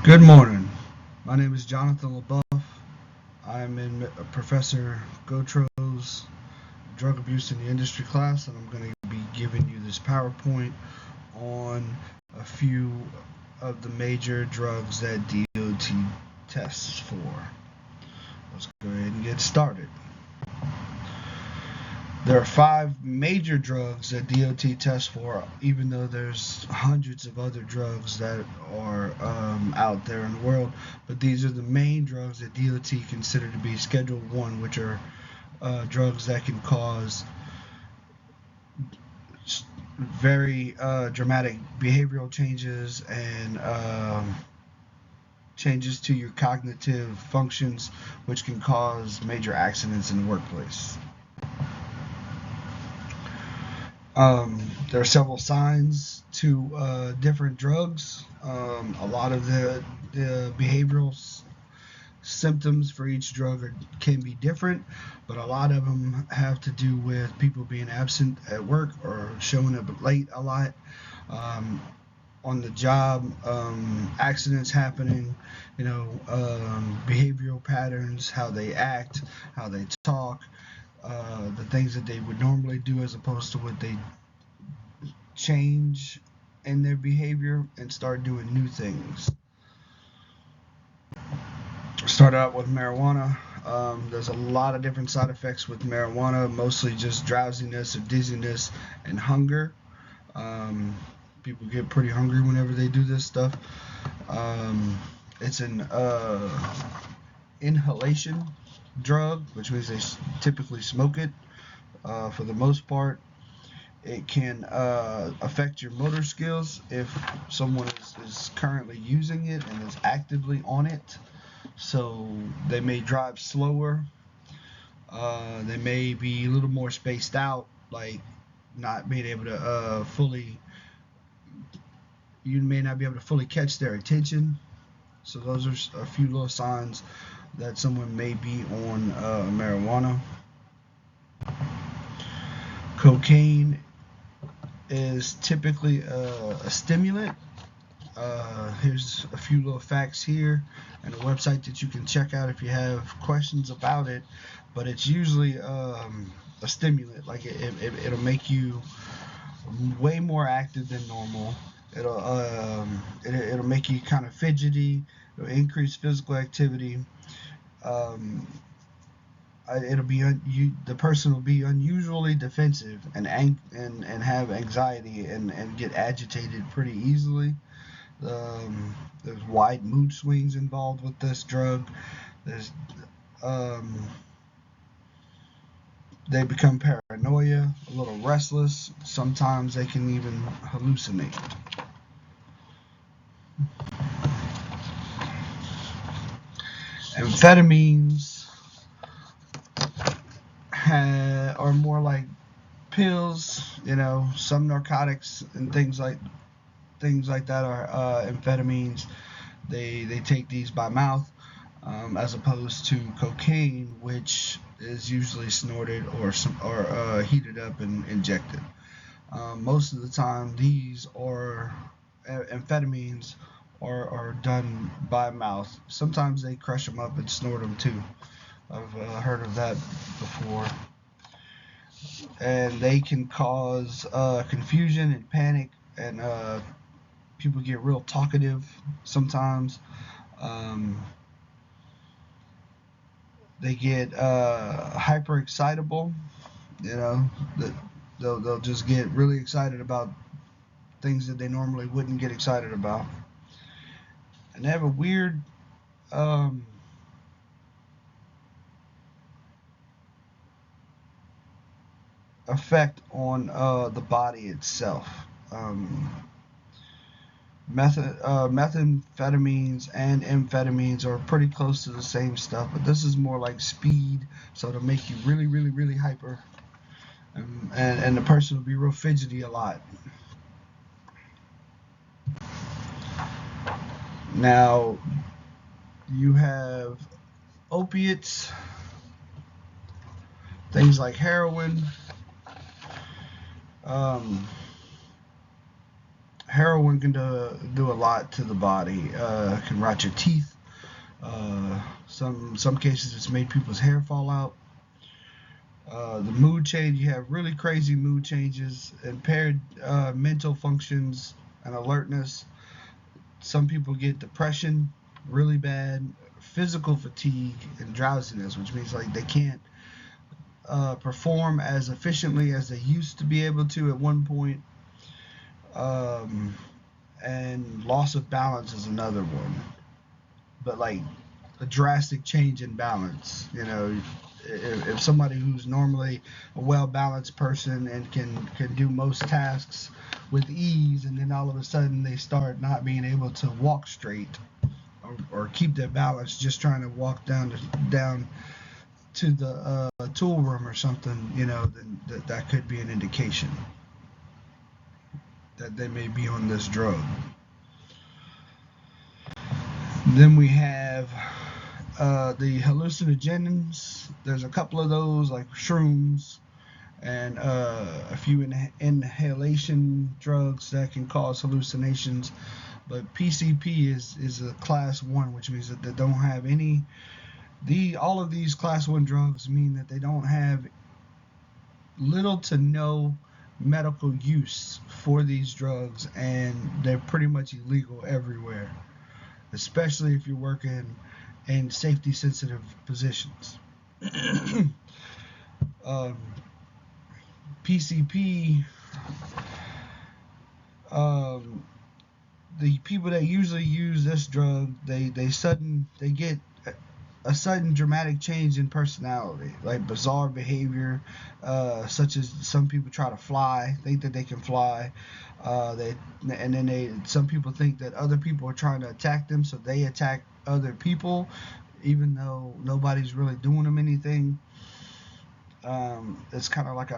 Good morning. My name is Johnathon LeBouef. I'm in Professor Gotro's Drug Abuse in the Industry class, and I'm going to be giving you this PowerPoint on a few of the major drugs that DOT tests for. Let's go ahead and get started. There are 5 major drugs that DOT tests for, even though there's hundreds of other drugs that are out there in the world. But these are the main drugs that DOT consider to be Schedule 1, which are drugs that can cause very dramatic behavioral changes and changes to your cognitive functions, which can cause major accidents in the workplace. There are several signs to different drugs. A lot of the behavioral symptoms for each drug can be different, but a lot of them have to do with people being absent at work or showing up late a lot, on the job, accidents happening, behavioral patterns, how they act, how they talk, the things that they would normally do as opposed to what they change in their behavior and start doing new things. Start out with marijuana. There's a lot of different side effects with marijuana, mostly just drowsiness or dizziness and hunger. People get pretty hungry whenever they do this stuff. It's an inhalation drug, which means they typically smoke it. For the most part, it can affect your motor skills if someone is currently using it and is actively on it. So they may drive slower. They may be a little more spaced out, like not being able to you may not be able to fully catch their attention. So those are a few little signs that someone may be on marijuana. Cocaine is typically a stimulant. Here's a few little facts here and a website that you can check out if you have questions about it, but it's usually a stimulant. Like it'll make you way more active than normal. It'll make you kind of fidgety. It'll increase physical activity. The person will be unusually defensive and have anxiety and get agitated pretty easily. There's wide mood swings involved with this drug. They become paranoia, a little restless. Sometimes they can even hallucinate. Amphetamines are more like pills. Some narcotics and things like that are amphetamines. They take these by mouth, as opposed to cocaine, which is usually snorted or heated up and injected. Most of the time, these are amphetamines are done by mouth. Sometimes they crush them up and snort them too. I've heard of that before. And they can cause confusion and panic, and people get real talkative sometimes. They get hyper excitable. They'll just get really excited about things that they normally wouldn't get excited about. And they have a weird effect on the body itself. Methamphetamines and amphetamines are pretty close to the same stuff, but this is more like speed, so it'll make you really, really, really hyper, and the person will be real fidgety a lot. Now, you have opiates, things like heroin, Heroin can do a lot to the body. Can rot your teeth. Some cases it's made people's hair fall out. The mood change, you have really crazy mood changes, impaired mental functions and alertness. Some people get depression really bad, physical fatigue, and drowsiness, which means like they can't perform as efficiently as they used to be able to at one point. And loss of balance is another one. But like a drastic change in balance, if somebody who's normally a well-balanced person and can do most tasks with ease, and then all of a sudden they start not being able to walk straight or keep their balance, just trying to walk down to the tool room or something, then that could be an indication that they may be on this drug. Then we have the hallucinogens. There's a couple of those, like shrooms, and a few inhalation drugs that can cause hallucinations. But PCP is a class 1, which means that they don't have any. All of these class 1 drugs mean that they don't have little to no medical use for these drugs, and they're pretty much illegal everywhere, especially if you're working in safety sensitive positions. PCP, the people that usually use this drug, they get a sudden dramatic change in personality, like bizarre behavior, such as some people try to fly, think that they can fly. Some people think that other people are trying to attack them, so they attack other people, even though nobody's really doing them anything. It's kind of like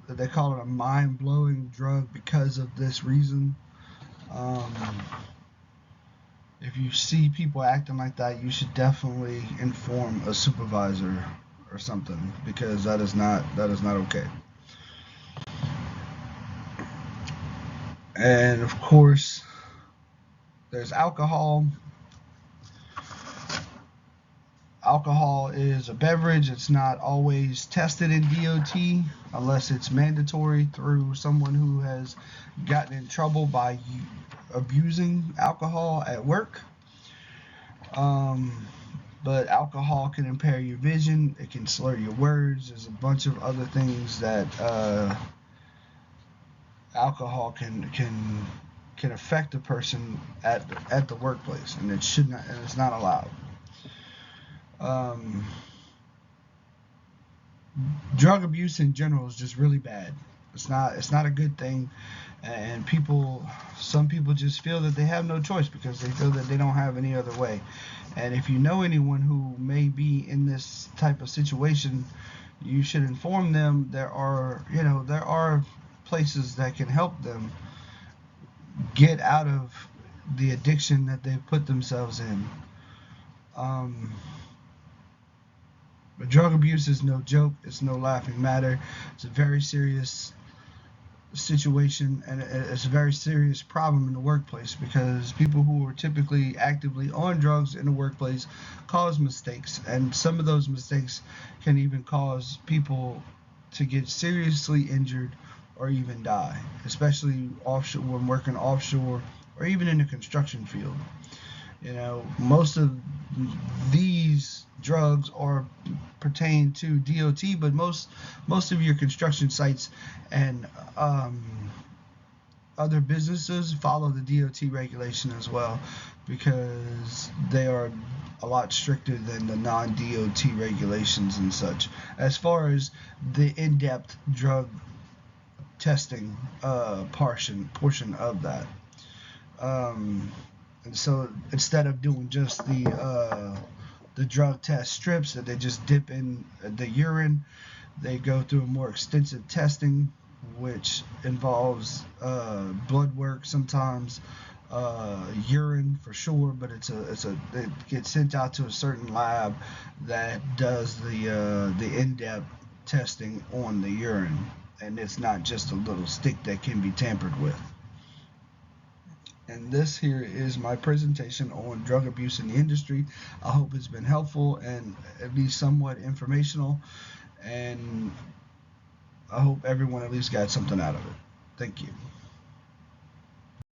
they call it a mind-blowing drug because of this reason. If you see people acting like that, you should definitely inform a supervisor or something, because that is not okay. And of course, there's alcohol. Alcohol is a beverage. It's not always tested in DOT unless it's mandatory through someone who has gotten in trouble by abusing alcohol at work. But alcohol can impair your vision. It can slur your words. There's a bunch of other things that alcohol can affect a person at the workplace, and it should not, and it's not allowed. Drug abuse in general is just really bad. It's not a good thing, and some people just feel that they have no choice because they feel that they don't have any other way. And if you know anyone who may be in this type of situation, you should inform them. There are places that can help them get out of the addiction that they've put themselves in. But drug abuse is no joke. It's no laughing matter. It's a very serious situation, and it's a very serious problem in the workplace, because people who are typically actively on drugs in the workplace cause mistakes, and some of those mistakes can even cause people to get seriously injured or even die, especially offshore, when working offshore or even in the construction field. Most of these drugs pertain to DOT, but most of your construction sites and other businesses follow the DOT regulation as well, because they are a lot stricter than the non-DOT regulations and such, as far as the in-depth drug testing portion of that. And so instead of doing just the drug test strips that they just dip in the urine, they go through a more extensive testing, which involves blood work, sometimes urine for sure, but it gets sent out to a certain lab that does the in-depth testing on the urine, and it's not just a little stick that can be tampered with. And this here is my presentation on drug abuse in the industry. I hope it's been helpful and at least somewhat informational. And I hope everyone at least got something out of it. Thank you.